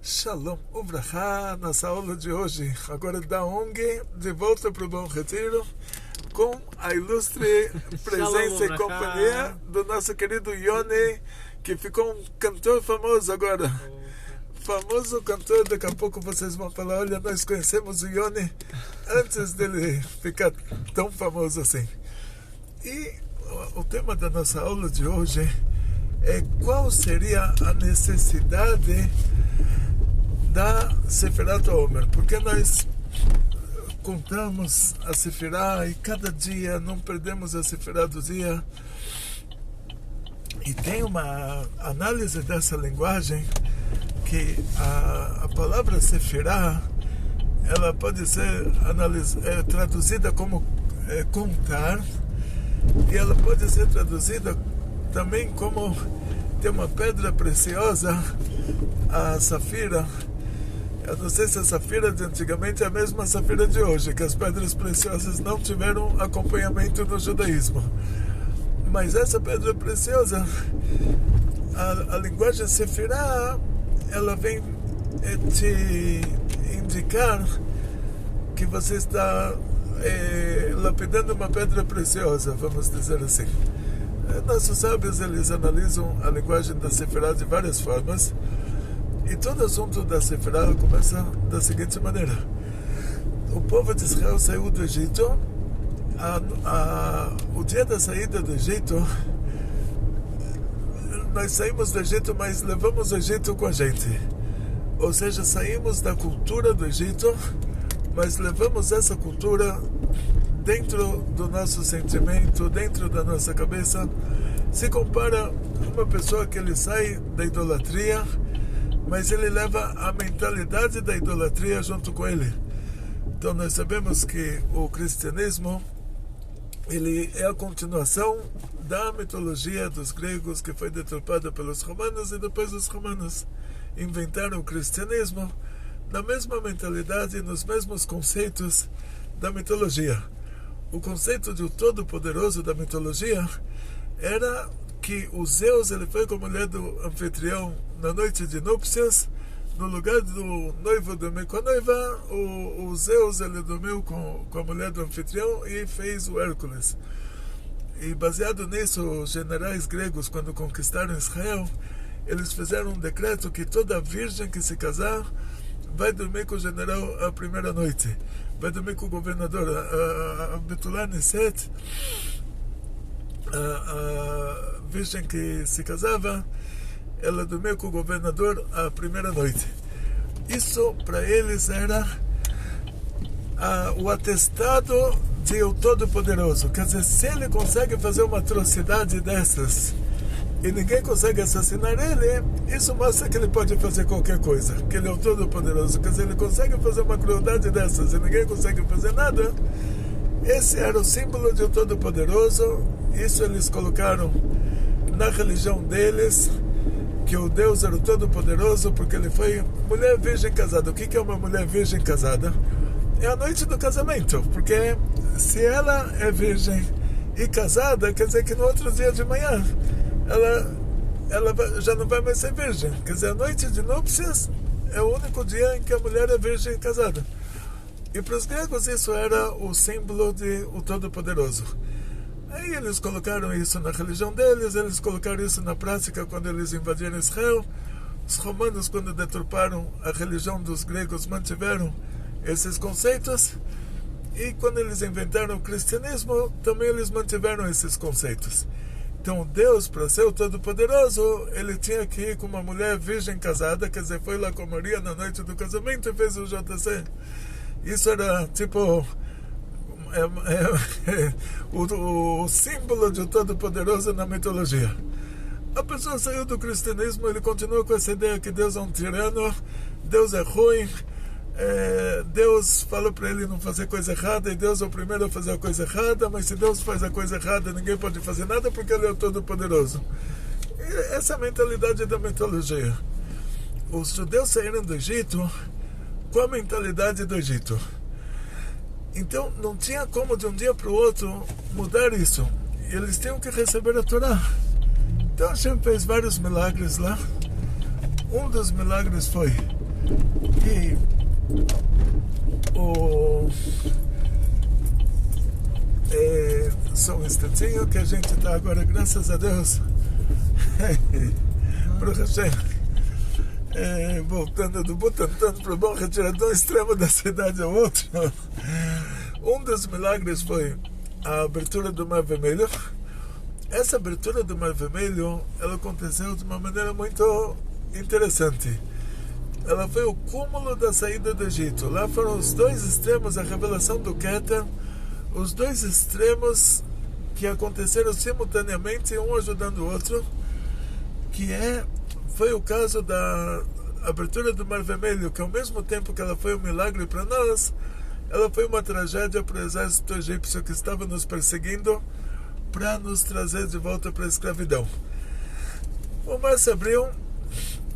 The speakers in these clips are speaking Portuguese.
Shalom Uvrahá, nossa aula de hoje, agora da ONG, de volta para o Bom Retiro, com a ilustre presença e companhia do nosso querido Yoni, que ficou um cantor famoso agora. Famoso cantor, daqui a pouco vocês vão falar, olha, nós conhecemos o Yoni antes dele ficar tão famoso assim. E o tema da nossa aula de hoje é qual seria a necessidade da Sefirat Omer, porque nós contamos a Sefirá e cada dia não perdemos a Sefirá do dia, e tem uma análise dessa linguagem que a palavra Sefirá ela pode ser traduzida como contar, e ela pode ser traduzida também como tem uma pedra preciosa, a safira. Eu não sei se a safira de antigamente é a mesma safira de hoje, que as pedras preciosas não tiveram acompanhamento no judaísmo. Mas essa pedra preciosa, a linguagem sefirá, ela vem te indicar que você está lapidando uma pedra preciosa, vamos dizer assim. Nossos sábios, eles analisam a linguagem da sefirá de várias formas. E todo assunto da Sefirá começa da seguinte maneira: o povo de Israel saiu do Egito, o dia da saída do Egito, nós saímos do Egito, mas levamos o Egito com a gente. Ou seja, saímos da cultura do Egito, mas levamos essa cultura dentro do nosso sentimento, dentro da nossa cabeça. Se compara uma pessoa que ele sai da idolatria, mas ele leva a mentalidade da idolatria junto com ele. Então nós sabemos que o cristianismo ele é a continuação da mitologia dos gregos, que foi deturpada pelos romanos, e depois os romanos inventaram o cristianismo na mesma mentalidade e nos mesmos conceitos da mitologia. O conceito de o Todo-Poderoso da mitologia era que o Zeus ele foi com a mulher do anfitrião na noite de núpcias. No lugar do noivo dormir com a noiva, o Zeus ele dormiu com a mulher do anfitrião e fez o Hércules. E baseado nisso, os generais gregos, quando conquistaram Israel, eles fizeram um decreto que toda virgem que se casar vai dormir com o general a primeira noite, vai dormir com o governador. A Betulá Neset, a virgem que se casava, ela dormiu com o governador a primeira noite. Isso para eles era o atestado de o Todo-Poderoso. Quer dizer, se ele consegue fazer uma atrocidade dessas e ninguém consegue assassinar ele, isso mostra que ele pode fazer qualquer coisa, que ele é o Todo-Poderoso. Quer dizer, ele consegue fazer uma crueldade dessas e ninguém consegue fazer nada. Esse era o símbolo de o Todo-Poderoso. Isso eles colocaram na religião deles, que o Deus era o Todo-Poderoso, porque ele foi mulher virgem casada. O que é uma mulher virgem casada? É a noite do casamento, porque se ela é virgem e casada, quer dizer que no outro dia de manhã ela já não vai mais ser virgem. Quer dizer, a noite de núpcias é o único dia em que a mulher é virgem casada. E para os gregos isso era o símbolo de o Todo-Poderoso. Aí eles colocaram isso na religião deles, eles colocaram isso na prática quando eles invadiram Israel. Os romanos, quando deturparam a religião dos gregos, mantiveram esses conceitos. E quando eles inventaram o cristianismo, também eles mantiveram esses conceitos. Então Deus, para ser o Todo-Poderoso, ele tinha que ir com uma mulher virgem casada, quer dizer, foi lá com Maria na noite do casamento e fez o JC. Isso era tipo o símbolo de Todo-Poderoso na mitologia. A pessoa saiu do cristianismo, ele continua com essa ideia que Deus é um tirano, Deus é ruim, Deus falou para ele não fazer coisa errada, e Deus é o primeiro a fazer a coisa errada, mas se Deus faz a coisa errada, ninguém pode fazer nada porque ele é o Todo-Poderoso. Essa é a mentalidade da mitologia. Os judeus saíram do Egito com a mentalidade do Egito. Então não tinha como de um dia para o outro mudar isso. Eles tinham que receber a Torá. Então Hashem fez vários milagres lá. Um dos milagres foi E só um instantinho que a gente está agora, graças a Deus, Baruch Hashem, voltando do Butantã para o Bom Retiro, de um extremo da cidade ao outro. Um dos milagres foi a abertura do Mar Vermelho. Essa abertura do Mar Vermelho, ela aconteceu de uma maneira muito interessante. Ela foi o cúmulo da saída do Egito. Lá foram os dois extremos, a revelação do Keter, os dois extremos que aconteceram simultaneamente, um ajudando o outro, foi o caso da abertura do Mar Vermelho, que ao mesmo tempo que ela foi um milagre para nós, ela foi uma tragédia para o exército egípcio que estava nos perseguindo para nos trazer de volta para a escravidão. O mar se abriu,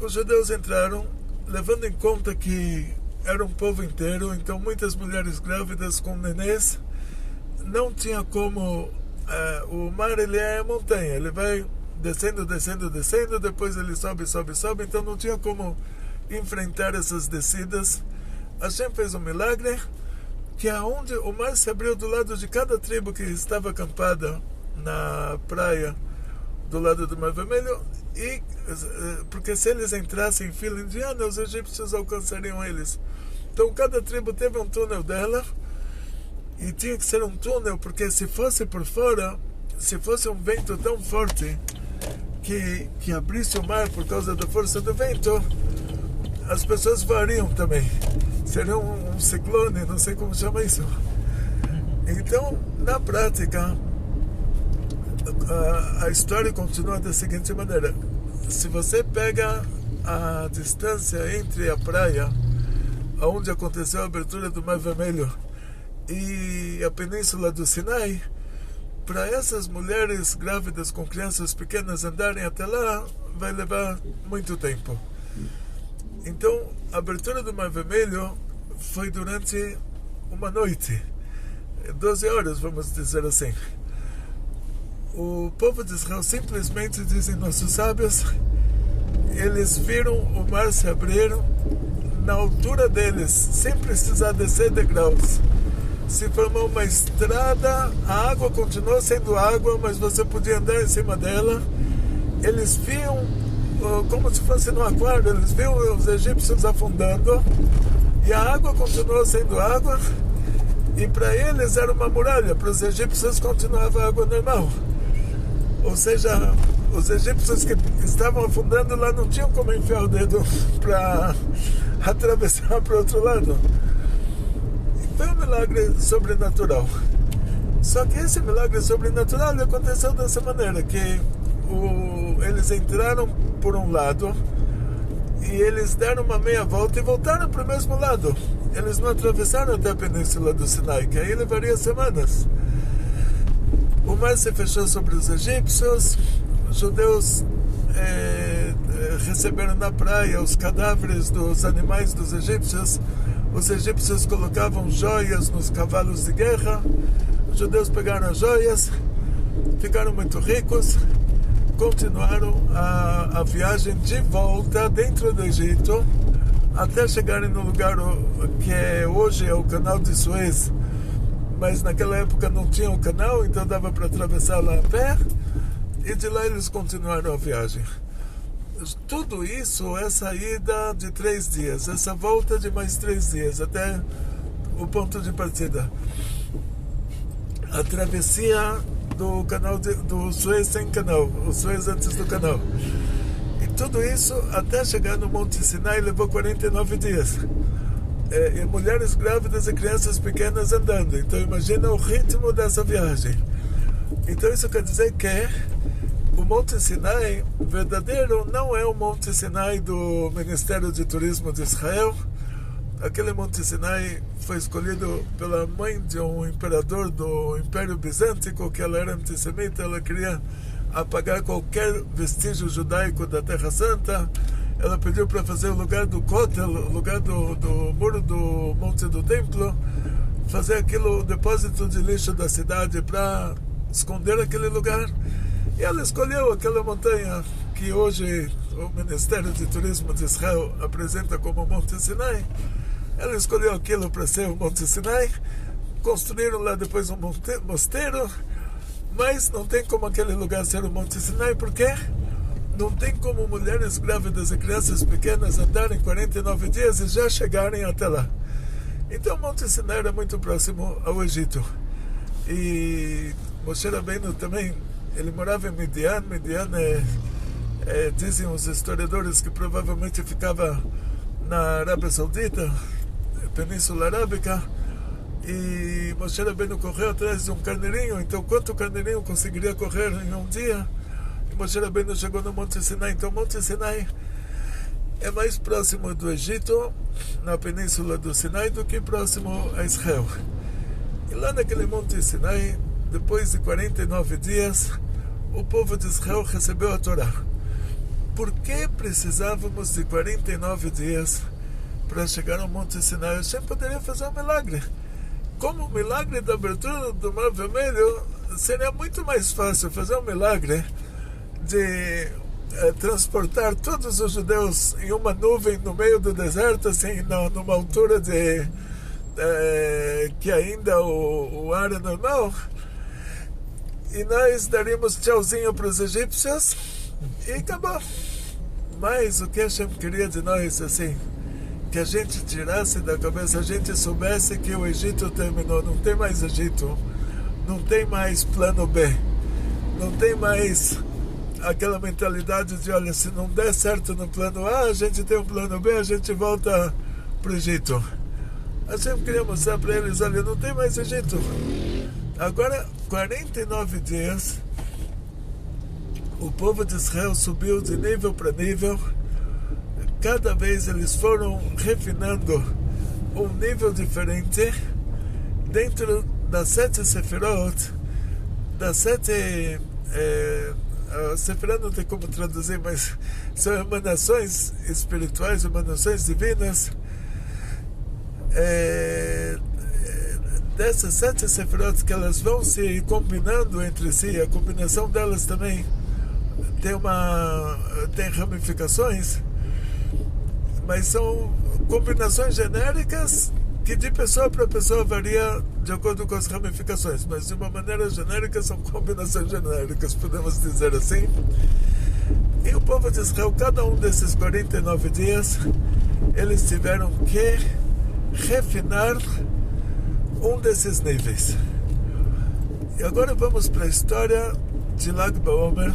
os judeus entraram, levando em conta que era um povo inteiro, então muitas mulheres grávidas com nenês, não tinha como. O mar, ele é montanha, ele vai descendo, descendo, descendo, depois ele sobe, sobe, sobe, então não tinha como enfrentar essas descidas. Hashem fez um milagre, que aonde o mar se abriu do lado de cada tribo que estava acampada na praia do lado do Mar Vermelho, e porque se eles entrassem em fila indiana, os egípcios alcançariam eles. Então cada tribo teve um túnel dela, e tinha que ser um túnel, porque se fosse por fora, se fosse um vento tão forte que abrisse o mar por causa da força do vento, as pessoas voariam também. Seria um ciclone, não sei como chama isso. Então, na prática, a história continua da seguinte maneira: se você pega a distância entre a praia onde aconteceu a abertura do Mar Vermelho e a península do Sinai, para essas mulheres grávidas com crianças pequenas andarem até lá, vai levar muito tempo. Então, a abertura do Mar Vermelho foi durante uma noite, 12 horas, vamos dizer assim. O povo de Israel simplesmente, dizem nossos sábios, eles viram o mar se abrir na altura deles, sem precisar descer degraus. Se formou uma estrada, a água continuou sendo água, mas você podia andar em cima dela. Eles viam como se fosse no aquário, eles viam os egípcios afundando, e a água continuou sendo água, e para eles era uma muralha, para os egípcios continuava a água normal. Ou seja, os egípcios que estavam afundando lá não tinham como enfiar o dedo para atravessar para o outro lado. Foi um milagre sobrenatural. Só que esse milagre sobrenatural aconteceu dessa maneira, que eles entraram por um lado e eles deram uma meia volta e voltaram para o mesmo lado. Eles não atravessaram até a península do Sinai, que aí levaria semanas. O mar se fechou sobre os egípcios, os judeus receberam na praia os cadáveres dos animais dos egípcios. Os egípcios colocavam joias nos cavalos de guerra. Os judeus pegaram as joias, ficaram muito ricos, continuaram a viagem de volta dentro do Egito, até chegarem no lugar que hoje é o canal de Suez, mas naquela época não tinha o canal, então dava para atravessar lá a pé, e de lá eles continuaram a viagem. Tudo isso é saída de 3 dias, essa volta de mais 3 dias, até o ponto de partida. A travessia do canal do Suez sem canal, o Suez antes do canal. E tudo isso até chegar no Monte Sinai levou 49 dias. E mulheres grávidas e crianças pequenas andando. Então imagina o ritmo dessa viagem. Então isso quer dizer que o Monte Sinai verdadeiro não é o Monte Sinai do Ministério de Turismo de Israel. Aquele Monte Sinai foi escolhido pela mãe de um imperador do Império Bizântico, que ela era antissemita, ela queria apagar qualquer vestígio judaico da Terra Santa. Ela pediu para fazer o lugar do Kotel, o lugar do muro do Monte do Templo, fazer aquilo, o depósito de lixo da cidade, para esconder aquele lugar. E ela escolheu aquela montanha que hoje o Ministério de Turismo de Israel apresenta como Monte Sinai, ela escolheu aquilo para ser o Monte Sinai, construíram lá depois um mosteiro, mas não tem como aquele lugar ser o Monte Sinai, porque não tem como mulheres grávidas e crianças pequenas andarem 49 dias e já chegarem até lá. Então Monte Sinai era muito próximo ao Egito. E Moshe Rabbeinu também, ele morava em Midian. Midian dizem os historiadores que provavelmente ficava na Arábia Saudita, Península Arábica, e Moshe Rabbeinu correu atrás de um carneirinho. Então quanto carneirinho conseguiria correr em um dia? E Moshe Rabbeinu chegou no Monte Sinai. Então Monte Sinai é mais próximo do Egito, na Península do Sinai, do que próximo a Israel. E lá naquele Monte Sinai, depois de 49 dias, o povo de Israel recebeu a Torá. Por que precisávamos de 49 dias para chegar ao Monte Sinai? Hashem poderia fazer um milagre. Como o milagre da abertura do Mar Vermelho, seria muito mais fácil fazer um milagre de transportar todos os judeus em uma nuvem no meio do deserto, assim, numa altura de que ainda o ar é normal, e nós daríamos tchauzinho para os egípcios e acabou. Mas o que Hashem queria de nós, assim, que a gente tirasse da cabeça, a gente soubesse que o Egito terminou, não tem mais Egito, não tem mais plano B, não tem mais aquela mentalidade de, olha, se não der certo no plano A, a gente tem um plano B, a gente volta para o Egito. A gente queria mostrar para eles, olha, não tem mais Egito. Agora, 49 dias, o povo de Israel subiu de nível para nível. Cada vez eles foram refinando um nível diferente dentro das 7 Sefirot, das 7... Sefirot não tem como traduzir, mas são emanações espirituais, emanações divinas. Dessas 7 Sefirot, que elas vão se combinando entre si, a combinação delas também tem ramificações, mas são combinações genéricas que de pessoa para pessoa varia de acordo com as ramificações, mas de uma maneira genérica são combinações genéricas, podemos dizer assim. E o povo de Israel, cada um desses 49 dias, eles tiveram que refinar um desses níveis. E agora vamos para a história de Lag BaOmer.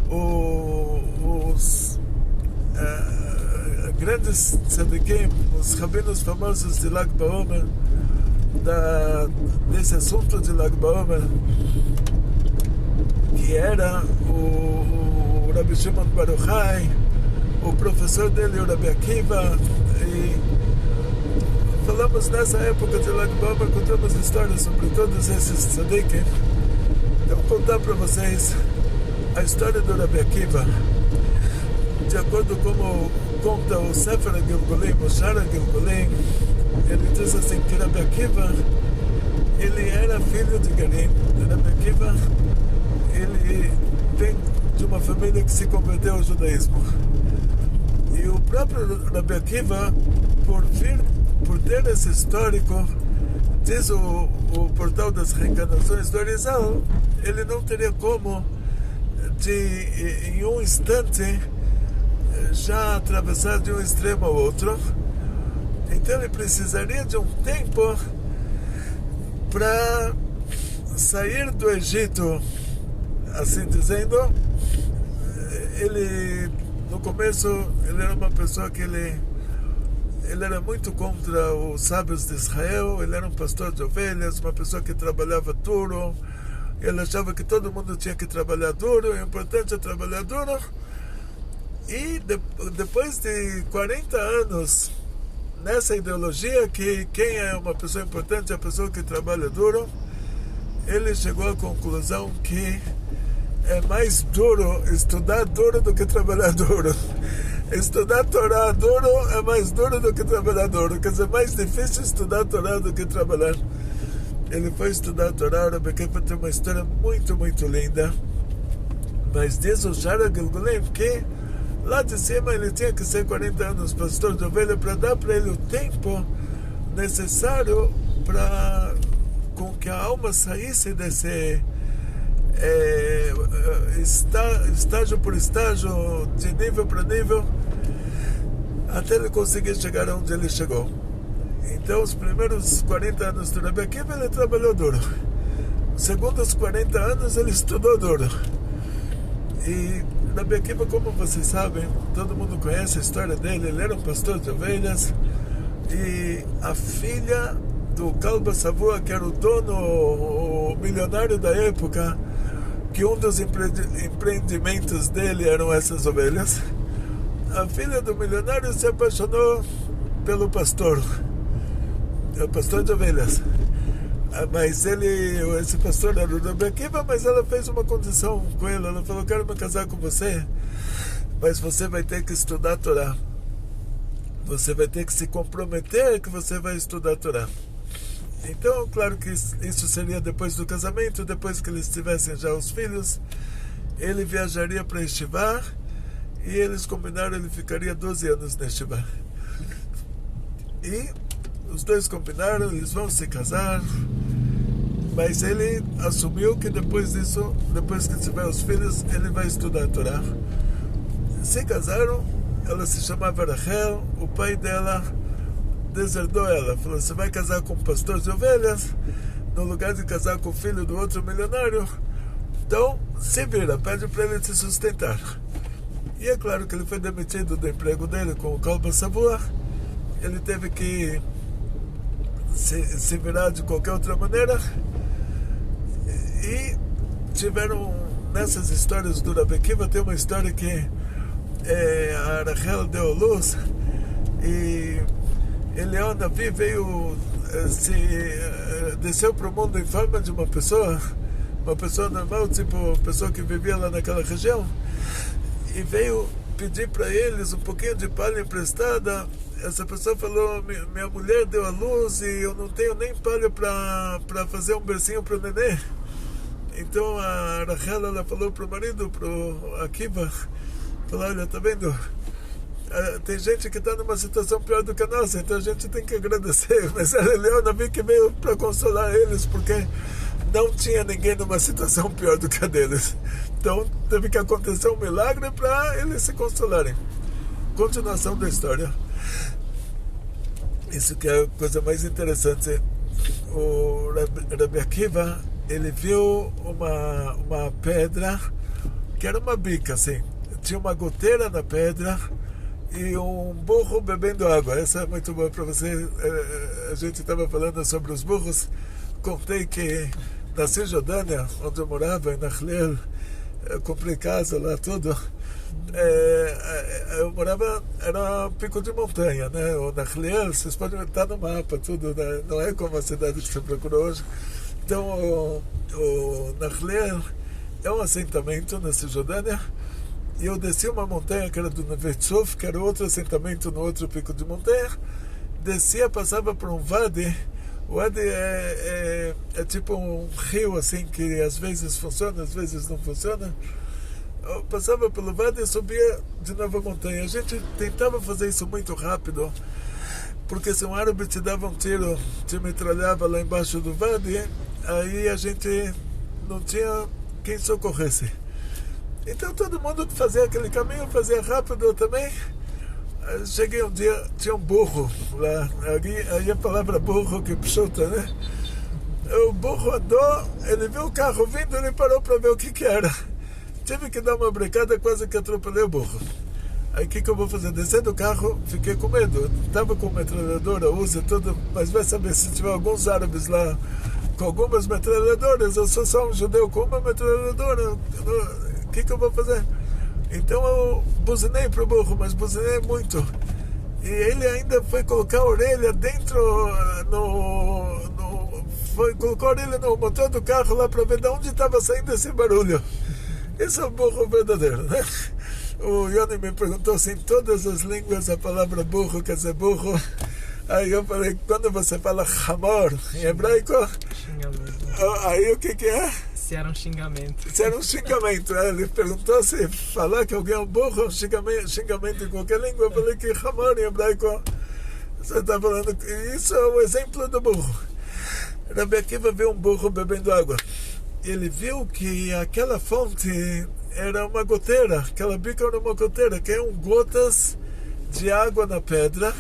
Os grandes tzadikim, os rabinos famosos de Lag BaOmer, desse assunto de Lag BaOmer, que era o Rabbi Shimon Bar Yochai, o professor dele, o Rabbi Akiva. E falamos nessa época de Lag BaOmer, contamos histórias sobre todos esses tzadikim. Eu vou contar para vocês a história do Rabbi Akiva, de acordo com conta o Sefer Gilgulim, o Shara Gilgulim. Ele diz assim que Rabbi Akiva, ele era filho de Gerim. Rabbi Akiva, ele vem de uma família que se converteu ao judaísmo. E o próprio Rabbi Akiva, por ter esse histórico, diz o portal das reencarnações do Arizal, ele não teria como em um instante já atravessar de um extremo ao outro. Então ele precisaria de um tempo para sair do Egito, assim dizendo. Ele, no começo, ele era uma pessoa que ele era muito contra os sábios de Israel. Ele era um pastor de ovelhas, uma pessoa que trabalhava duro. Ele achava que todo mundo tinha que trabalhar duro, o importante é trabalhar duro. E depois de 40 anos nessa ideologia que quem é uma pessoa importante é a pessoa que trabalha duro, ele chegou à conclusão que é mais duro estudar duro do que trabalhar duro. Estudar Torá duro é mais duro do que trabalhar duro. Quer dizer, é mais difícil estudar Torá do que trabalhar. Ele foi estudar Torá. O Rabbi Akiva tem uma história muito, muito linda. Mas diz o Shara Gilgulim que Lá de cima ele tinha que ser 40 anos pastor de ovelha para dar para ele o tempo necessário para com que a alma saísse desse estágio por estágio, de nível para nível, até ele conseguir chegar onde ele chegou. Então os primeiros 40 anos do Rabbi Akiva ele trabalhou duro. Os segundos 40 anos ele estudou duro. E Rabbi Akiva, como vocês sabem, todo mundo conhece a história dele, ele era um pastor de ovelhas, e a filha do Kalba Savua, que era o dono, o milionário da época, que um dos empreendimentos dele eram essas ovelhas, a filha do milionário se apaixonou pelo pastor, o pastor de ovelhas. Mas esse pastor era o Rabbi Akiva, mas ela fez uma condição com ele. Ela falou: quero me casar com você, mas você vai ter que estudar a Torá. Você vai ter que se comprometer que você vai estudar a Torá. Então, claro que isso seria depois do casamento, depois que eles tivessem já os filhos. Ele viajaria para Yeshiva e eles combinaram, ele ficaria 12 anos na Yeshiva. E os dois combinaram, eles vão se casar, mas ele assumiu que depois disso, depois que tiver os filhos, ele vai estudar a Torá. Se casaram, ela se chamava Rachel, o pai dela deserdou ela, falou: você vai casar com um pastor de ovelhas, no lugar de casar com o filho do outro milionário, então se vira, pede para ele te sustentar. E é claro que ele foi demitido do emprego dele com o Kalba Savua, ele teve que se virar de qualquer outra maneira. E tiveram, nessas histórias do Rabbi Akiva, tem uma história que a Rachel deu à luz e Eliyahu Navi veio, desceu para o mundo em forma de uma pessoa normal, tipo pessoa que vivia lá naquela região, e veio pedir para eles um pouquinho de palha emprestada. Essa pessoa falou: minha mulher deu à luz e eu não tenho nem palha para fazer um bercinho para o nenê. Então a Rachel, ela falou para o marido, para o Akiva, falou: olha, tá vendo? Tem gente que está numa situação pior do que a nossa, então a gente tem que agradecer. Mas era Eliyahu Navi que veio para consolar eles, porque não tinha ninguém numa situação pior do que a deles. Então teve que acontecer um milagre para eles se consolarem. Continuação da história. Isso que é a coisa mais interessante. O Rabbi Akiva, ele viu uma pedra que era uma bica, assim. Tinha uma goteira na pedra e um burro bebendo água. Essa é muito boa para você. A gente estava falando sobre os burros. Contei que na Cisjordânia, onde eu morava, em Nachliel, eu comprei casa lá, tudo. Eu morava, era um pico de montanha, né? O Nachliel, vocês podem estar no mapa, tudo, né? Não é como a cidade que você procurou hoje. Então, o Nachliel é um assentamento na Cisjordânia, e eu desci uma montanha que era do Neve Tzuf, que era outro assentamento no outro pico de montanha. Descia, passava por um vade. O vade é tipo um rio assim, que às vezes funciona, às vezes não funciona. Eu passava pelo vade e subia de novo a montanha. A gente tentava fazer isso muito rápido, porque se um árabe te dava um tiro, te metralhava lá embaixo do vade, aí a gente não tinha quem socorresse. Então todo mundo fazia aquele caminho, fazia rápido também. Cheguei um dia, tinha um burro lá, aí a palavra burro que pshuta, né? O burro andou, ele viu o carro vindo, ele parou para ver o que era. Tive que dar uma brecada, quase que atropelei o burro. Aí o que eu vou fazer? Descer do carro, fiquei com medo. Estava com metralhadora, usa tudo, mas vai saber se tiver alguns árabes lá com algumas metralhadoras. Eu sou só um judeu com uma metralhadora. O que eu vou fazer? Então eu buzinei pro burro, mas buzinei muito. E ele ainda foi colocar a orelha dentro, colocou a orelha no motor do carro lá para ver de onde estava saindo esse barulho. Esse é o burro verdadeiro, né? O Yoni me perguntou se em todas as línguas a palavra burro quer dizer burro. Aí eu falei: quando você fala hamor em hebraico, aí o que é? Se era um xingamento. Se era um xingamento. Ele perguntou se falar que alguém é um burro é um xingamento em qualquer língua. Eu falei que Hamor em hebraico, você está falando que isso é o exemplo do burro. Rabbi Akiva viu um burro bebendo água. Ele viu que aquela fonte era uma goteira, aquela bica era uma goteira, que eram gotas de água na pedra.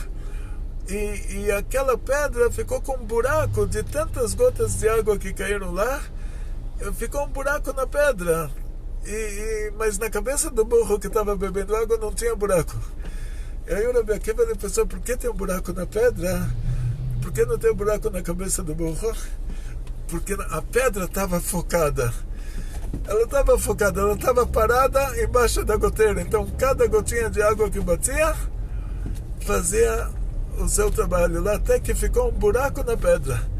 E aquela pedra ficou com um buraco de tantas gotas de água que caíram lá. Ficou um buraco na pedra. Mas na cabeça do burro que estava bebendo água não tinha buraco. E aí o Rabbi Akiva ele pensou, por que tem um buraco na pedra? Por que não tem um buraco na cabeça do burro? Porque a pedra estava focada. Ela estava parada embaixo da goteira. Então cada gotinha de água que batia fazia o seu trabalho lá, até que ficou um buraco na pedra.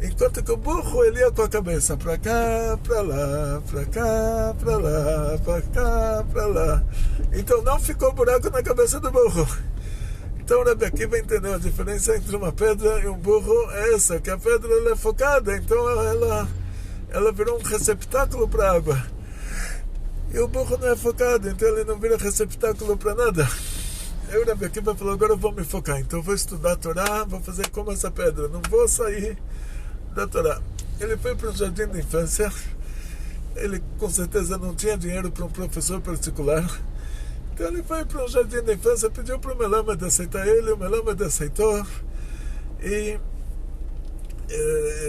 Enquanto que o burro ele ia com a cabeça para cá, para lá, para cá, para lá, para cá, para lá. Então não ficou buraco na cabeça do burro. Então o Rabbi Akiva entendeu a diferença entre uma pedra e um burro é essa, que a pedra ela é focada, então ela virou um receptáculo para água. E o burro não é focado, então ele não vira receptáculo para nada. Aí o Rabbi Akiva falou, agora eu vou me focar, então eu vou estudar a Torá, vou fazer como essa pedra, não vou sair da Torá. Ele foi para um jardim de infância, ele com certeza não tinha dinheiro para um professor particular, então ele foi para um jardim de infância, pediu para o Melamed aceitar ele, o Melamed aceitou, e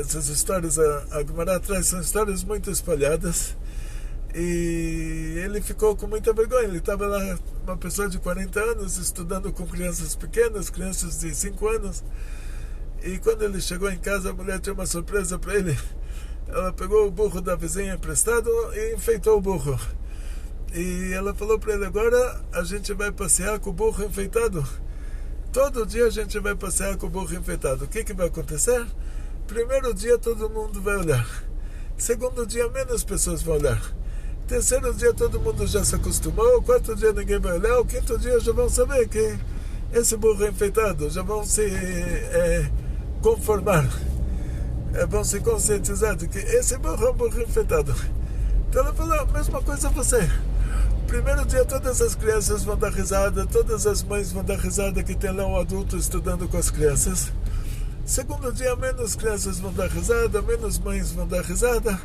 essas histórias, a Gemara traz, são histórias muito espalhadas, e ele ficou com muita vergonha. Ele estava lá, uma pessoa de 40 anos, estudando com crianças pequenas, crianças de 5 anos, e quando ele chegou em casa, a mulher tinha uma surpresa para ele. Ela pegou o burro da vizinha emprestado e enfeitou o burro. E ela falou para ele, agora a gente vai passear com o burro enfeitado. Todo dia a gente vai passear com o burro enfeitado. O que vai acontecer? Primeiro dia todo mundo vai olhar. Segundo dia menos pessoas vão olhar. Terceiro dia todo mundo já se acostumou. Quarto dia ninguém vai olhar. O quinto dia já vão saber que esse burro é enfeitado. Já vão se conformar. Vão se conscientizar de que esse burro é um burro enfeitado. Então ela falou, a mesma coisa você. Primeiro dia todas as crianças vão dar risada. Todas as mães vão dar risada que tem lá um adulto estudando com as crianças. Segundo dia menos crianças vão dar risada. Menos mães vão dar risada.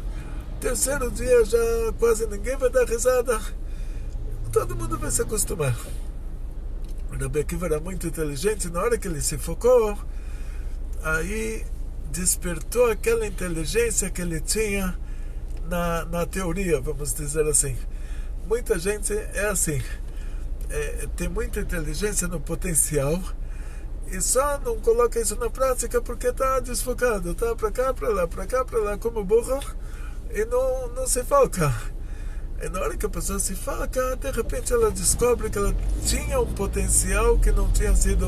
Terceiro dia já quase ninguém vai dar risada. Todo mundo vai se acostumar. O Rabbi Akiva era muito inteligente. Na hora que ele se focou, aí despertou aquela inteligência que ele tinha na teoria, vamos dizer assim. Muita gente é assim. Tem muita inteligência no potencial e só não coloca isso na prática porque está desfocado. Está para cá, para lá, como burro. E não se foca. E na hora que a pessoa se foca, de repente ela descobre que ela tinha um potencial que não tinha sido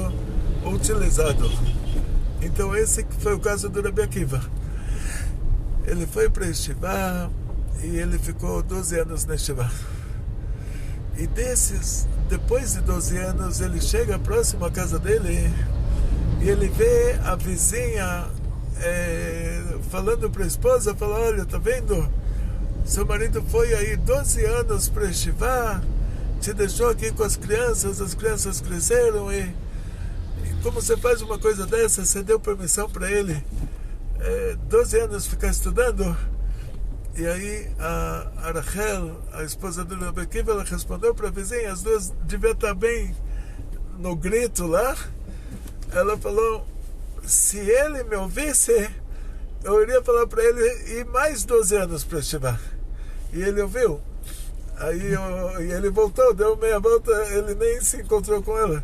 utilizado. Então esse foi o caso do Rabbi Akiva. Ele foi para Yeshiva e ele ficou 12 anos na Yeshiva. E depois de 12 anos, ele chega próximo à casa dele e ele vê a vizinha falando para a esposa, fala, olha, tá vendo? Seu marido foi aí 12 anos para Yeshiva, te deixou aqui com as crianças cresceram e como você faz uma coisa dessa, você deu permissão para ele 12 anos ficar estudando? E aí a Rachel, a esposa do Rabbi Akiva, ela respondeu para a vizinha, as duas deviam estar bem no grito lá. Ela falou, se ele me ouvisse, eu iria falar para ele ir mais 12 anos para Yeshiva. E ele ouviu. Aí e ele voltou, deu meia volta, ele nem se encontrou com ela.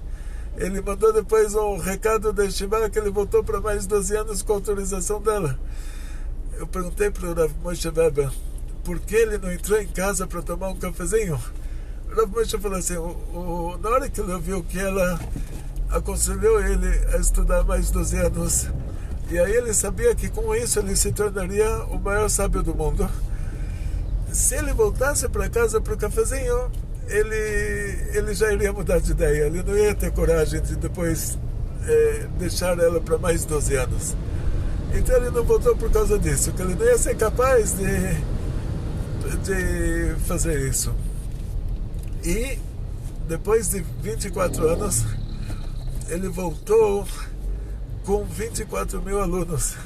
Ele mandou depois um recado da Yeshiva que ele voltou para mais 12 anos com autorização dela. Eu perguntei para o Rav Moshe Weber por que ele não entrou em casa para tomar um cafezinho. O Rav Moshe falou assim, na hora que ele ouviu que ela aconselhou ele a estudar mais 12 anos, e aí ele sabia que com isso ele se tornaria o maior sábio do mundo. Se ele voltasse para casa para o cafezinho, ele já iria mudar de ideia. Ele não ia ter coragem de depois deixar ela para mais 12 anos. Então ele não voltou por causa disso, que ele não ia ser capaz de fazer isso. E depois de 24 anos, ele voltou com 24 mil alunos.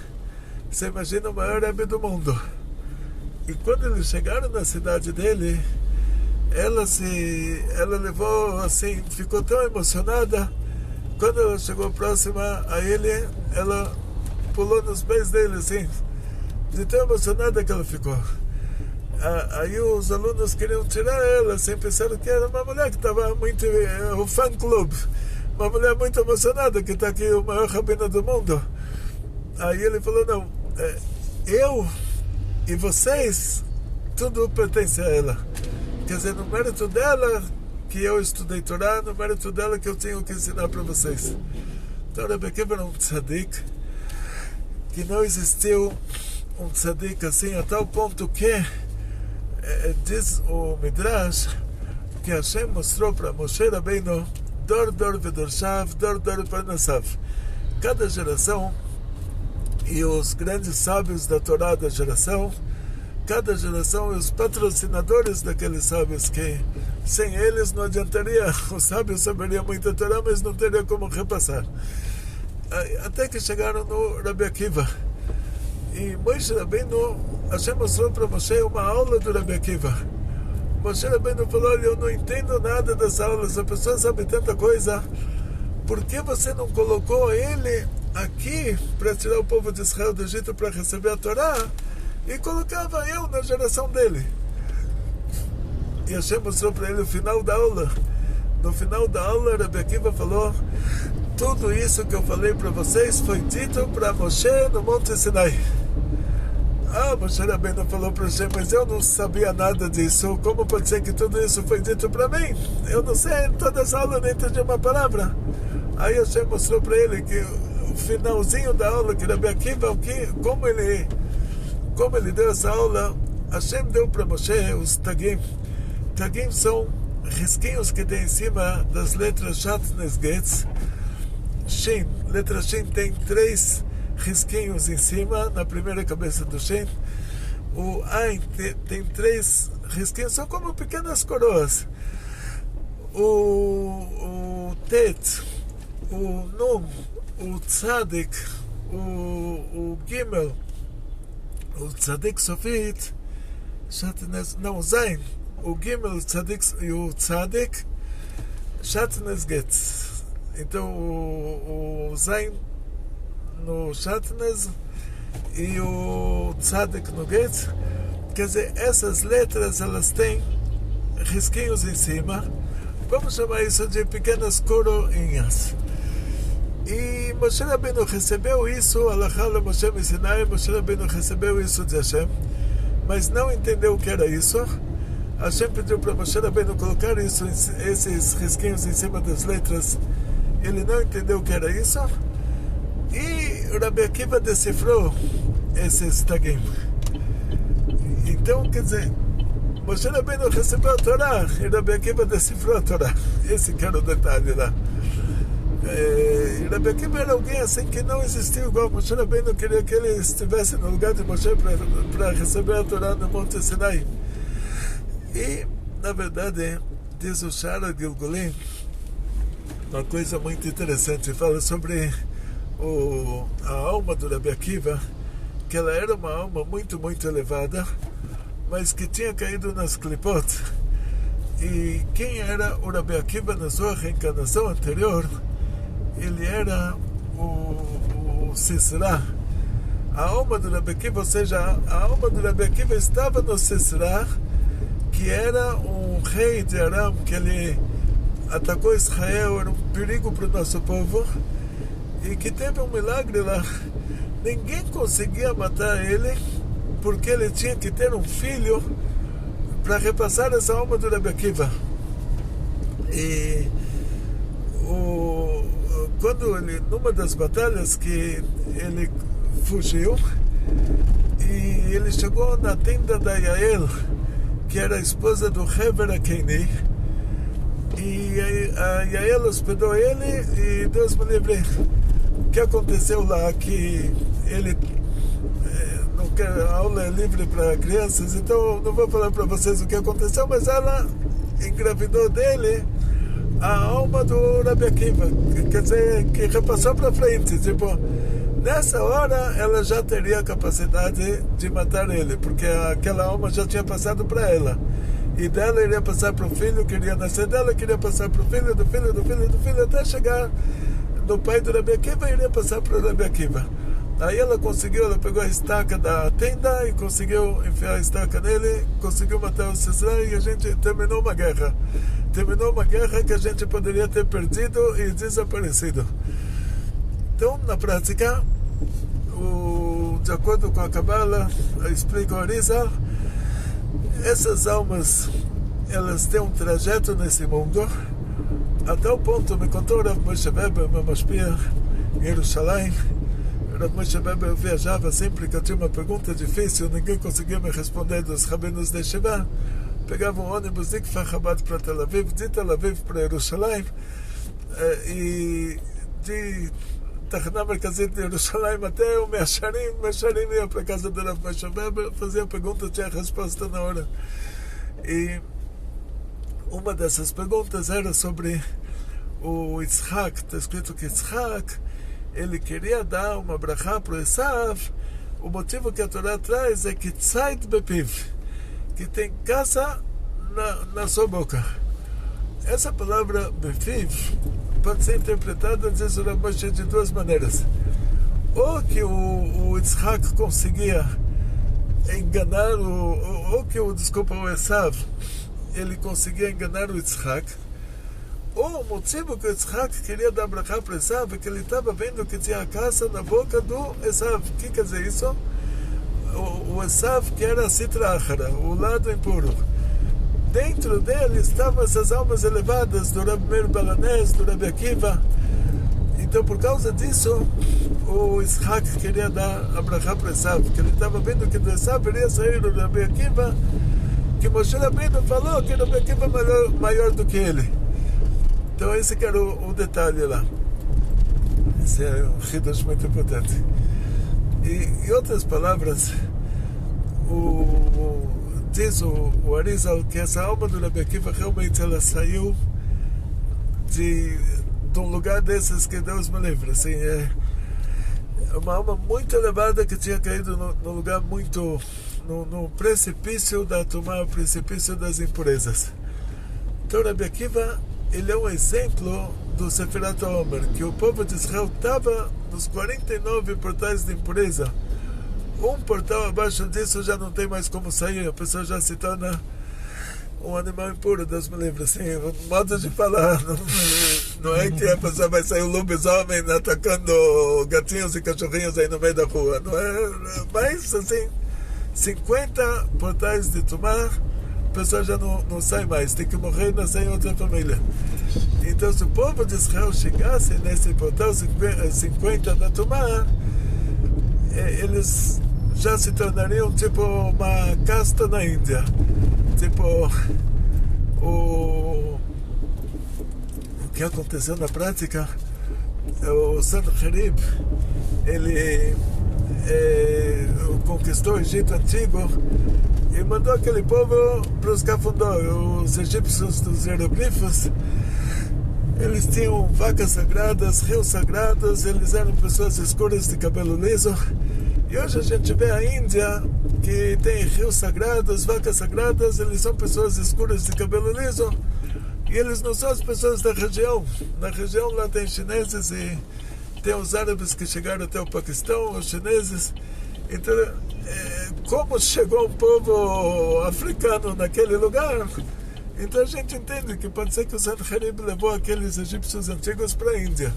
Você imagina o maior Rebbe do mundo. E quando eles chegaram na cidade dele, ela levou assim, ficou tão emocionada. Quando ela chegou próxima a ele, ela pulou nos pés dele assim, de tão emocionada que ela ficou. Aí os alunos queriam tirar ela, assim, pensaram que era uma mulher que estava muito, o fã clube, uma mulher muito emocionada, que está aqui o maior rabino do mundo. Aí ele falou, não, eu e vocês, tudo pertence a ela. Quer dizer, no mérito dela que eu estudei Torá, no mérito dela que eu tenho que ensinar para vocês. Então Rebbe Akiva era um tzadik, que não existiu um tzadik assim, a tal ponto que diz o Midrash que Hashem mostrou para Moshe Rabbeinu dor vedorshav, dor parnasav. Cada geração e os grandes sábios da Torá da geração, cada geração e os patrocinadores daqueles sábios, que sem eles não adiantaria, os sábios saberiam muita Torá, mas não teria como repassar. Até que chegaram no Rebbe Akiva. E Moshe Rabbeinu, Hashem mostrou para Moshe uma aula do Rebbe Akiva. Moshe Rabbeinu falou, olha, eu não entendo nada dessa aula, essa pessoa sabe tanta coisa, por que você não colocou ele aqui para tirar o povo de Israel do Egito para receber a Torá e colocava eu na geração dele? E Hashem mostrou para ele o final da aula. No final da aula, Rebbe Akiva falou, tudo isso que eu falei para vocês foi dito para Moshe no Monte Sinai. Moshe Rabbeinu falou para Hashem, mas eu não sabia nada disso. Como pode ser que tudo isso foi dito para mim? Eu não sei, toda essa aula nem entendi uma palavra. Aí Hashem mostrou para ele que o finalzinho da aula, que Rebbe Akiva, como ele deu essa aula, Hashem deu para Moshe os tagim. Tagim são risquinhos que tem em cima das letras Shat Nesgetz. Shin, letra Shin tem 3 risquinhos em cima, na primeira cabeça do Shin. O Ain tem 3 risquinhos, são como pequenas coroas. O Tet, o Nun, o Tzadik, o Gimel, o Tzadik Sofit, não, Zain, o Gimel, o Tzadik e o Tzadik, Shat Nesgetz. Então o Zain no Shatnez e o Tzadik no Getz, quer dizer, essas letras elas têm risquinhos em cima, vamos chamar isso de pequenas coroinhas. E Moshe Rabbeinu recebeu isso, Alachá le Moshe Sinai, Moshe Rabbeinu recebeu isso de Hashem, mas não entendeu o que era isso. Hashem pediu para Moshe Rabbeinu colocar isso, esses risquinhos em cima das letras. Ele não entendeu o que era isso. E o Rebbe Akiva decifrou esses tagim. Então, quer dizer, Moshe Rabbeinu recebeu a Torá e Rebbe Akiva decifrou a Torá. Esse que era o detalhe lá. Rebbe Akiva era alguém assim que não existiu igual. Moshe Rabbeinu queria que ele estivesse no lugar de Moshe para receber a Torá no Monte Sinai. E, na verdade, diz o Shara Gilgulim uma coisa muito interessante. Fala sobre a alma do Rebbe Akiva, que ela era uma alma muito, muito elevada, mas que tinha caído nas klipot. E quem era o Rebbe Akiva na sua reencarnação anterior? Ele era o Sisra. A alma do Rebbe Akiva, ou seja, a alma do Rebbe Akiva estava no Sisra, que era um rei de Aram, que ele atacou Israel, era um perigo para o nosso povo, e que teve um milagre lá. Ninguém conseguia matar ele, porque ele tinha que ter um filho para repassar essa alma do Rebbe Akiva. E quando ele, numa das batalhas que ele fugiu, e ele chegou na tenda da Yael, que era a esposa do Hever Akeini, e a Yael hospedou ele, e Deus me livre, o que aconteceu lá, que ele, no porque a aula é livre para crianças, então não vou falar para vocês o que aconteceu, mas ela engravidou dele a alma do Rabi Akiva, quer dizer, que repassou para frente, tipo, nessa hora ela já teria a capacidade de matar ele, porque aquela alma já tinha passado para ela, e dela iria passar para o filho, que iria nascer dela, queria passar para o filho, do filho, do filho, do filho, até chegar no pai do Rabi Akiva, e iria passar para o Rabi Akiva. Aí ela pegou a estaca da tenda e conseguiu enfiar a estaca nele, conseguiu matar o Sisra, e a gente terminou uma guerra. Terminou uma guerra que a gente poderia ter perdido e desaparecido. Então, na prática, de acordo com a Kabbalah, explica o Arizal, essas almas, elas têm um trajeto nesse mundo, até o ponto, me contou Rav Moshe Weber, meu mashpia, em Jerusalém. Rav Moshe Weber viajava sempre que eu tinha uma pergunta difícil, ninguém conseguia me responder dos rabinos de Shiva. Pegava um ônibus de Kfar Chabad para Tel Aviv, de Tel Aviv para Jerusalém, e de Tachna Merkazit de Jerusalém até o Meacharim ia para a casa do Rav Moshe Weber, fazia pergunta, tinha resposta na hora. E uma dessas perguntas era sobre o Yitzhak. Está escrito que Yitzhak, ele queria dar uma brachá para o Esav. O motivo que a Torá traz é que tzait bepiv, que tem caça na sua boca. Essa palavra bepiv pode ser interpretada, diz o Rav Moshe, de duas maneiras. Ou que o Yitzhak conseguia enganar o Esav, ele conseguia enganar o Yitzhak. Ou o motivo que o Yitzhak queria dar brachá para o Esav é que ele estava vendo que tinha a caça na boca do Esav. O que quer dizer isso? O Esav, que era a Sitra Achara, o lado impuro. Dentro dele estavam essas almas elevadas do Rabi Meir Balanés, do Rabi Akiva. Então, por causa disso, o Yitzhak queria dar a brachá para o Esav, porque ele estava vendo que do Esav iria sair o Rabi Akiva, que Moshe Rabbeinu falou que o Rabi Akiva é maior do que ele. Então esse que era o detalhe lá. Esse é um hidush muito importante. E em outras palavras, diz o Arizal que essa alma do Rabi Akiva realmente ela saiu de um lugar desses que Deus me livre. Assim, é uma alma muito elevada que tinha caído num lugar muito... no precipício da Tumá, precipício das impurezas. Então Rabi Akiva, ele é um exemplo do Sefirat HaOmer, que o povo de Israel estava nos 49 portais de impureza. Um portal abaixo disso já não tem mais como sair, a pessoa já se torna um animal impuro, Deus me livre, assim, modo de falar. Não é que a pessoa vai sair um lobisomem atacando gatinhos e cachorrinhos aí no meio da rua, não é? Mas, assim, 50 portais de Tumá, a pessoa já não sai mais, tem que morrer e nascer em outra família. Então, se o povo de Israel chegasse nesse portal 50 da Tumá, eles já se tornariam tipo uma casta na Índia. Tipo, o que aconteceu na prática, o Sanherib, ele conquistou o Egito Antigo e mandou aquele povo para os cafundó. Os egípcios dos hieroglifos, eles tinham vacas sagradas, rios sagrados, eles eram pessoas escuras de cabelo liso. E hoje a gente vê a Índia, que tem rios sagrados, vacas sagradas, eles são pessoas escuras de cabelo liso. E eles não são as pessoas da região. Na região lá tem chineses e tem os árabes que chegaram até o Paquistão, os chineses. Então, como chegou um povo africano naquele lugar, então a gente entende que pode ser que o Sanherib levou aqueles egípcios antigos para a Índia.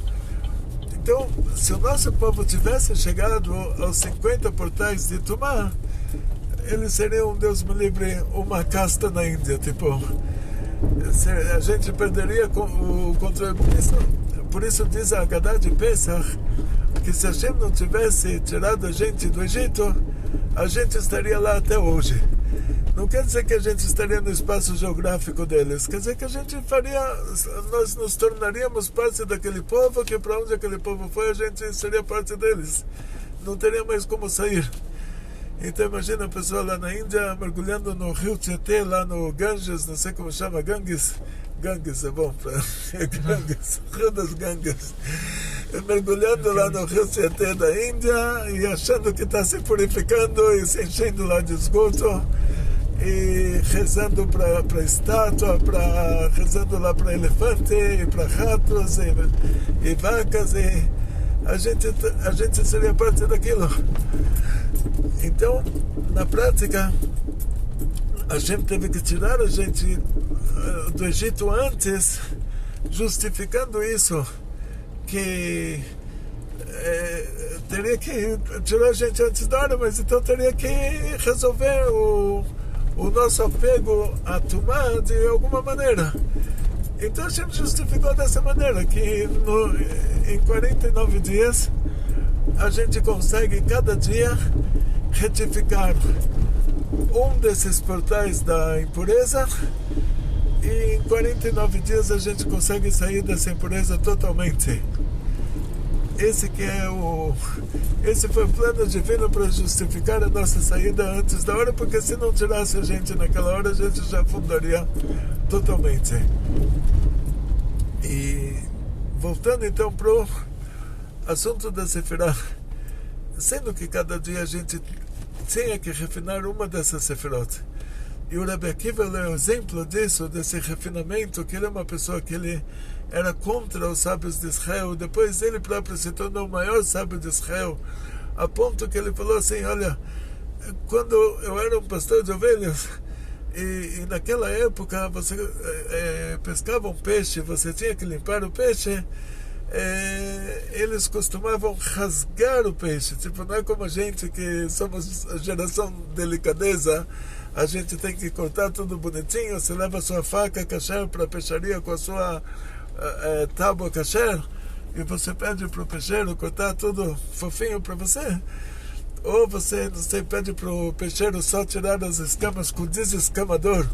Então, se o nosso povo tivesse chegado aos 50 portais de Tumá, eles seriam, Deus me livre, uma casta na Índia. Tipo, a gente perderia o controle. Por isso diz a Haggadah de Pesach que se Hashem não tivesse tirado a gente do Egito, a gente estaria lá até hoje. Não quer dizer que a gente estaria no espaço geográfico deles, quer dizer que a gente nós nos tornaríamos parte daquele povo, que para onde aquele povo foi, a gente seria parte deles. Não teria mais como sair. Então imagina a pessoa lá na Índia mergulhando no rio Tietê, lá no Ganges, não sei como chama, Ganges é bom para Ganges, rio das Ganges, mergulhando lá no rio Tietê da Índia e achando que está se purificando e se enchendo lá de esgoto e rezando para a estátua, rezando lá para elefante e para ratos e vacas, e a gente seria parte daquilo. Então, na prática, a gente teve que tirar a gente do Egito antes, justificando isso, que teria que tirar a gente antes da hora, mas então teria que resolver o nosso apego a Tumá de alguma maneira. Então a gente justificou dessa maneira, que em 49 dias a gente consegue cada dia retificar um desses portais da impureza, e em 49 dias a gente consegue sair dessa impureza totalmente. Esse foi o plano divino para justificar a nossa saída antes da hora, porque se não tirasse a gente naquela hora, a gente já afundaria totalmente. E voltando então para o assunto da Sefirah, sendo que cada dia a gente tinha que refinar uma dessas Sefirot, e o Rabbi Akiva é o exemplo disso, desse refinamento, que ele é uma pessoa que ele era contra os sábios de Israel, depois ele próprio se tornou o maior sábio de Israel, a ponto que ele falou assim: olha, quando eu era um pastor de ovelhas, e naquela época você pescava um peixe, você tinha que limpar o peixe, eles costumavam rasgar o peixe, tipo, não é como a gente que somos a geração delicadeza, a gente tem que cortar tudo bonitinho, você leva a sua faca kasher para a peixaria com a sua tábua kasher, e você pede para o peixeiro cortar tudo fofinho para você, ou você, não sei, pede para o peixeiro só tirar as escamas com desescamador,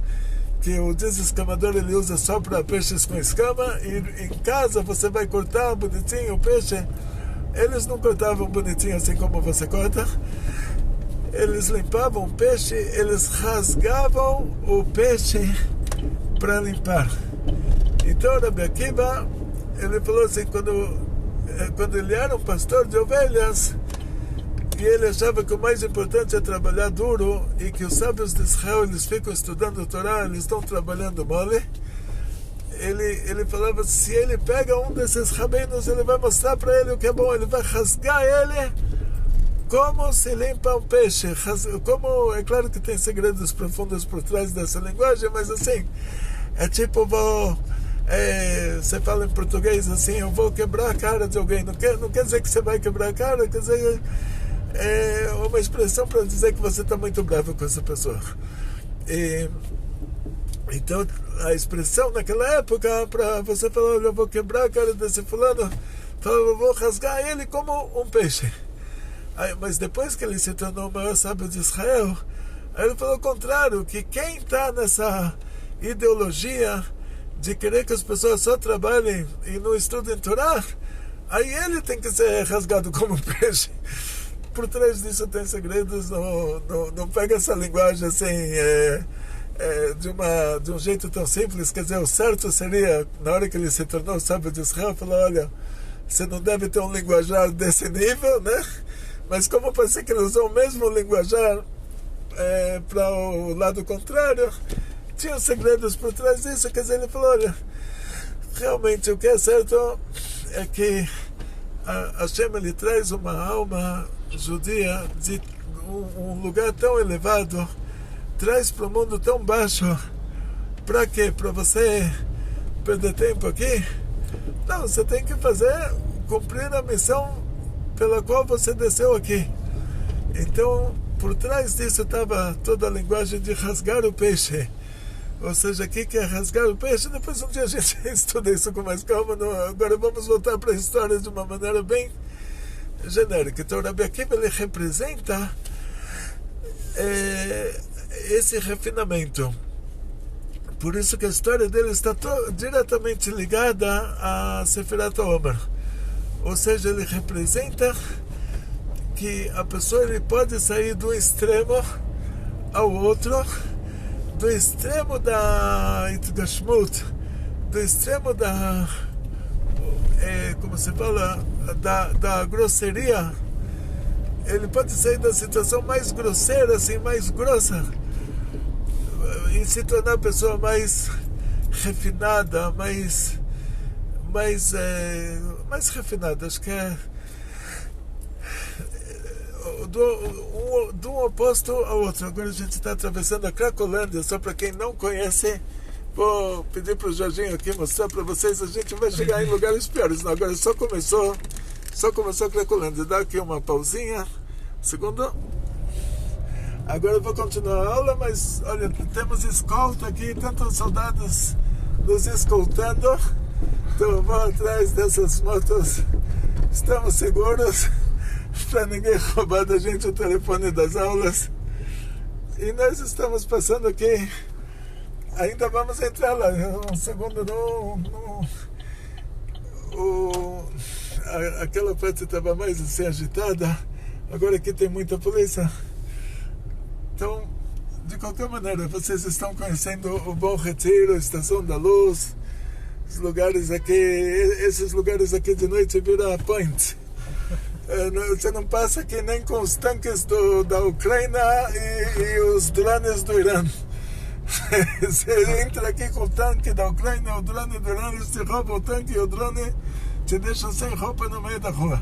que o desescamador ele usa só para peixes com escama, e em casa você vai cortar bonitinho o peixe. Eles não cortavam bonitinho assim como você corta, eles limpavam o peixe, eles rasgavam o peixe para limpar. Então Rabbi Akiva, ele falou assim, quando ele era um pastor de ovelhas, e ele achava que o mais importante é trabalhar duro, e que os sábios de Israel, eles ficam estudando a Torá, eles estão trabalhando mole, ele falava, se ele pega um desses rabinos, ele vai mostrar para ele o que é bom, ele vai rasgar ele como se limpa um peixe. Como, é claro que tem segredos profundos por trás dessa linguagem, mas assim, é tipo, você fala em português assim, eu vou quebrar a cara de alguém, não quer dizer que você vai quebrar a cara, quer dizer, é uma expressão para dizer que você está muito bravo com essa pessoa. Então a expressão naquela época para você falar, olha, eu vou quebrar a cara desse fulano, eu vou rasgar ele como um peixe. Mas depois que ele se tornou o maior sábio de Israel, aí ele falou o contrário, que quem está nessa ideologia de querer que as pessoas só trabalhem e não estudem Torá, aí ele tem que ser rasgado como um peixe. Por trás disso tem segredos, não pega essa linguagem assim de um jeito tão simples. Quer dizer, o certo seria, na hora que ele se tornou sábio de Israel, falar, olha, você não deve ter um linguajar desse nível, né? Mas como parece que ele usou o mesmo linguajar para o lado contrário, tinha segredos por trás disso. Quer dizer, ele falou, olha, realmente o que é certo é que Hashem, ele traz uma alma judia de um lugar tão elevado, traz para um mundo tão baixo. Para quê? Para você perder tempo aqui? Não, você tem que cumprir a missão pela qual você desceu aqui. Então, por trás disso estava toda a linguagem de rasgar o peixe. Ou seja, aqui que é rasgar o peixe. Depois um dia a gente estuda isso com mais calma. Agora vamos voltar para a história de uma maneira bem genérica. Então, o Rabbi Akiva, ele representa esse refinamento. Por isso que a história dele está diretamente ligada a Sefirat HaOmer. Ou seja, ele representa que a pessoa ele pode sair do extremo ao outro, do extremo da Itgashmut, do extremo da, como se fala, da grosseria. Ele pode sair da situação mais grosseira, assim, mais grossa, e se tornar a pessoa mais refinada, mais refinada. Acho que é do um oposto ao outro. Agora a gente está atravessando a Cracolândia. Só para quem não conhece, vou pedir para o Jorginho aqui mostrar para vocês. A gente vai chegar em lugares piores. Não, agora só começou a Cracolândia. Dá aqui uma pausinha. Segundo. Agora eu vou continuar a aula, mas olha, temos escolta aqui, tantos soldados nos escoltando. Então eu vou atrás dessas motos. Estamos seguros para ninguém roubar da gente o telefone das aulas. E nós estamos passando aqui. Ainda vamos entrar lá. Um segundo, aquela parte estava mais assim agitada. Agora aqui tem muita polícia. Então, de qualquer maneira, vocês estão conhecendo o Bom Retiro, a Estação da Luz, os lugares aqui, esses lugares aqui de noite viram a point. Você não passa aqui nem com os tanques da Ucrânia e os drones do Irã. Você entra aqui com o tanque da Ucrânia, o drone do Irã, eles te roubam o tanque e o drone te deixam sem roupa no meio da rua.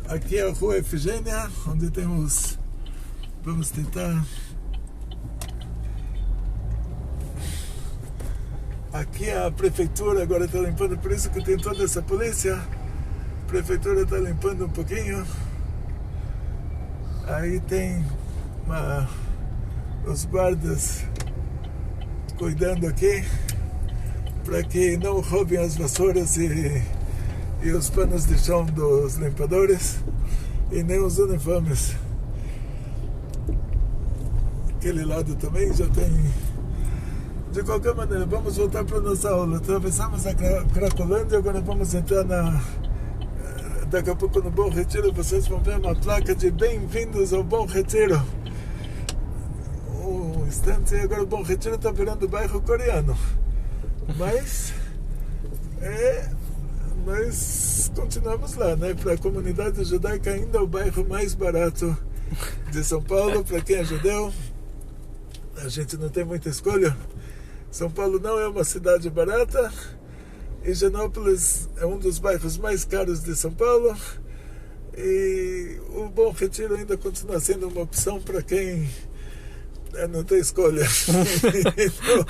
Aqui é a Rua Efigênia, onde temos... Vamos tentar... Aqui é a prefeitura, agora está limpando, por isso que tem toda essa polícia. A prefeitura está limpando um pouquinho. Aí tem os guardas cuidando aqui para que não roubem as vassouras e os panos de chão dos limpadores e nem os uniformes. Aquele lado também já tem. De qualquer maneira, vamos voltar para a nossa aula. Atravessamos a Cracolândia, agora vamos entrar daqui a pouco no Bom Retiro. Vocês vão ver uma placa de bem-vindos ao Bom Retiro. Um instante, agora o Bom Retiro está virando bairro coreano. Mas nós continuamos lá, né? Para a comunidade judaica ainda é o bairro mais barato de São Paulo. Para quem é judeu, a gente não tem muita escolha. São Paulo não é uma cidade barata. Higienópolis é um dos bairros mais caros de São Paulo. E o Bom Retiro ainda continua sendo uma opção para quem não tem escolha. Então,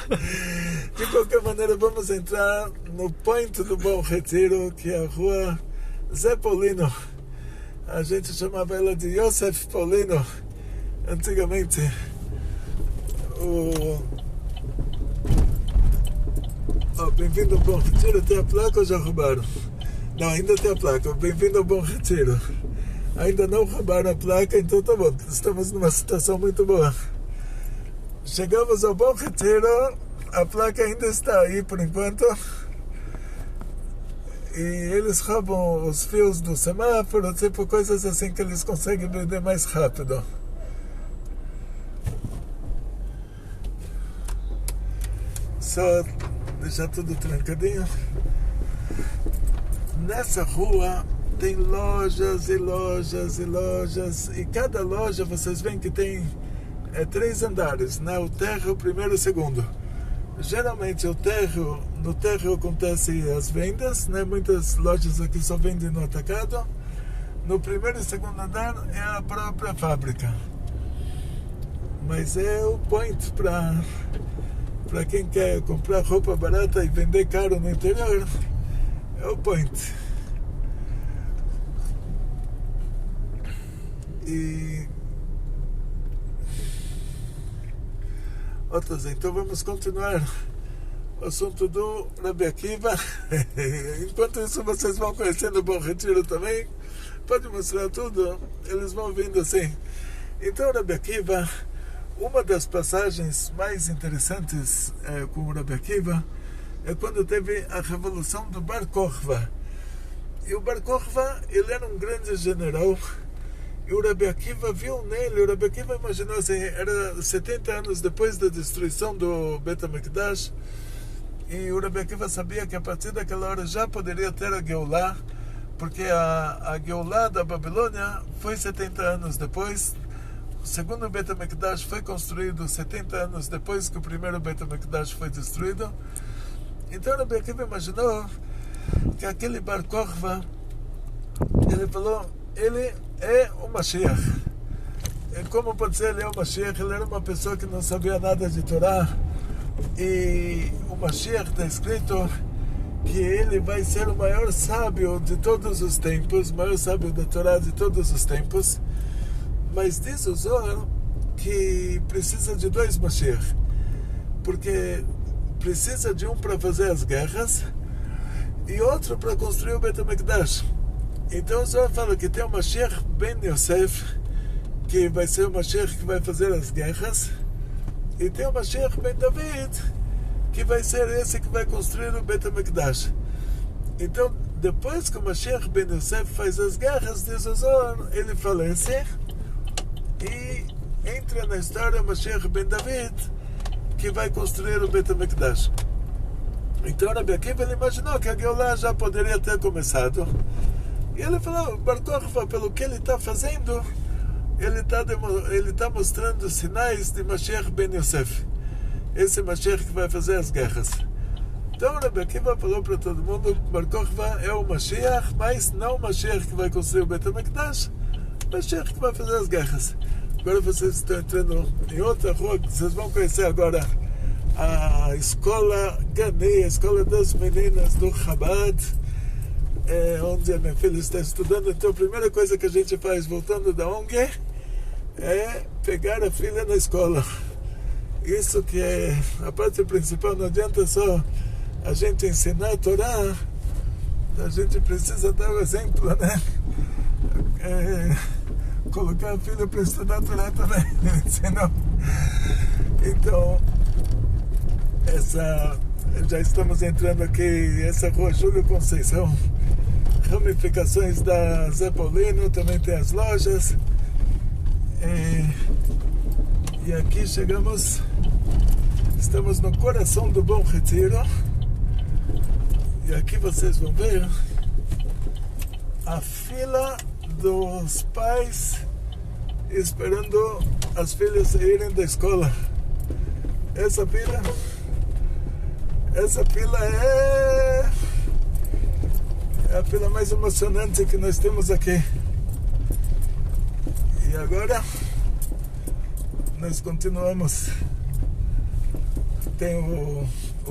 de qualquer maneira, vamos entrar no point do Bom Retiro, que é a Rua Zé Paulino. A gente chamava ela de Yosef Paulino antigamente. Bem-vindo ao Bom Retiro. Tem a placa ou já roubaram? Não, ainda tem a placa. Bem-vindo ao Bom Retiro. Ainda não roubaram a placa, então tá bom. Estamos numa situação muito boa. Chegamos ao Bom Retiro. A placa ainda está aí por enquanto. E eles roubam os fios do semáforo, tipo coisas assim que eles conseguem vender mais rápido. Só deixar tudo trancadinho. Nessa rua tem lojas e lojas e lojas, e cada loja vocês veem que tem 3 andares, né? O térreo, o primeiro e o segundo. Geralmente no térreo acontecem as vendas, né? Muitas lojas aqui só vendem no atacado. No primeiro e segundo andar é a própria fábrica. Mas é o point para quem quer comprar roupa barata e vender caro no interior. É o point. E então vamos continuar o assunto do Rabbi Akiva. Enquanto isso vocês vão conhecendo o Bom Retiro também. Pode mostrar tudo, eles vão vindo assim. Então Rabbi Akiva, uma das passagens mais interessantes com o Rabbi Akiva é quando teve a revolução do Bar Kokhba. E o Bar Kokhba, ele era um grande general. E o Rabbi Akiva viu nele, o Rabbi Akiva imaginou assim, era 70 anos depois da destruição do Bet HaMikdash, e o Rabbi Akiva sabia que a partir daquela hora já poderia ter a Geulah, porque a Geulah da Babilônia foi 70 anos depois. O segundo Bet HaMikdash foi construído 70 anos depois que o primeiro Bet HaMikdash foi destruído. Então o Rabbi Akiva imaginou que aquele Bar Kokhba, ele falou, ele é o Mashiach. E como pode ser ele é o Mashiach? Ele era uma pessoa que não sabia nada de Torá. E o Mashiach está escrito que ele vai ser o maior sábio de todos os tempos, o maior sábio da Torá de todos os tempos. Mas diz o Zohar que precisa de dois Mashiach, porque precisa de um para fazer as guerras e outro para construir o Bet HaMikdash. Então o Zohar fala que tem o Mashiach Ben Yosef, que vai ser o Mashiach que vai fazer as guerras, e tem o Mashiach Ben David, que vai ser esse que vai construir o Bet HaMikdash. Então, depois que o Mashiach Ben Yosef faz as guerras, diz o Zohar, ele falece, e entra na história o Mashiach Ben David, que vai construir o Bet HaMikdash. Então, Rabbi Akiva, ele imaginou que a Geulah já poderia ter começado. E ele falou, Bar Kokhba, pelo que ele está fazendo, ele está mostrando sinais de Mashiach Ben Yosef. Esse Mashiach que vai fazer as guerras. Então, Rabbi Akiva falou para todo mundo, Bar Kokhba é o Mashiach, mas não o Mashiach que vai construir o Bet HaMikdash, o Mashiach que vai fazer as guerras. Agora vocês estão entrando em outra rua, vocês vão conhecer agora a escola Ganei, a escola das meninas do Chabad, onde a minha filha está estudando. Então a primeira coisa que a gente faz voltando da ONG é pegar a filha na escola. Isso que é a parte principal. Não adianta só a gente ensinar a Torá, a gente precisa dar o exemplo, né? Colocar a filha para estudar a Torá também, senão. Então já estamos entrando aqui, essa rua Júlio Conceição, ramificações da Zé Paulino, também tem as lojas, e aqui estamos no coração do Bom Retiro, e aqui vocês vão ver a fila dos pais esperando as filhas saírem da escola. Essa fila é a fila mais emocionante que nós temos aqui. E agora nós continuamos. Tem o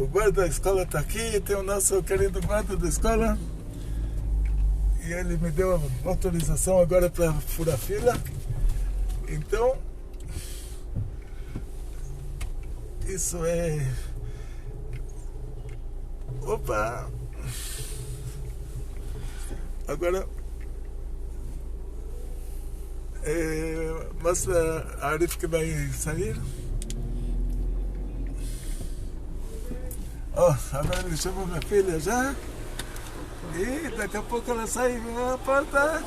guarda da escola está aqui, tem o nosso querido guarda da escola, e ele me deu a autorização agora para furar fila. Então isso é... Opa! Agora mostra a Arif que vai sair. Agora ele chamou minha filha já. E daqui a pouco ela sai na porta.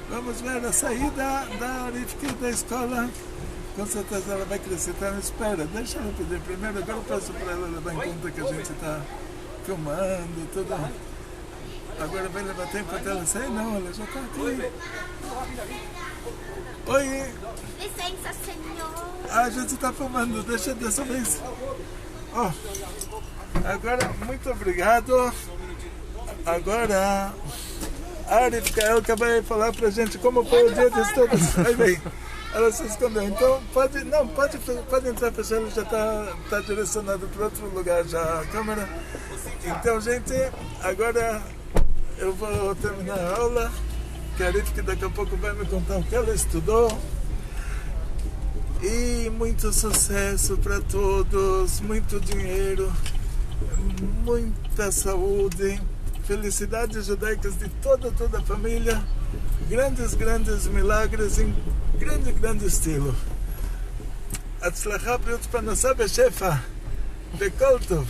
Vamos ver a saída da Arif da escola. Com certeza ela vai crescer, tá na espera. Deixa ela pedir primeiro, agora eu peço para ela levar em conta que a gente está filmando, tudo. Agora vai levar tempo até ela sair? Não, ela já está aqui. Oi! Licença, senhor! A gente está filmando, deixa dessa vez. Agora, muito obrigado. Agora, a Arif, ela vai falar pra gente como foi o dia de estudos. Aí vem. Ela se escondeu. Então, pode entrar, fechar, ela já está direcionado para outro lugar já a câmera. Então, gente, agora eu vou terminar a aula, que a Arif daqui a pouco vai me contar o que ela estudou. E muito sucesso para todos, muito dinheiro, muita saúde, felicidades judaicas de toda a família, grandes milagres em grande estilo. Atzlacha, brilhante para nossa bechefa, Bekol Tov.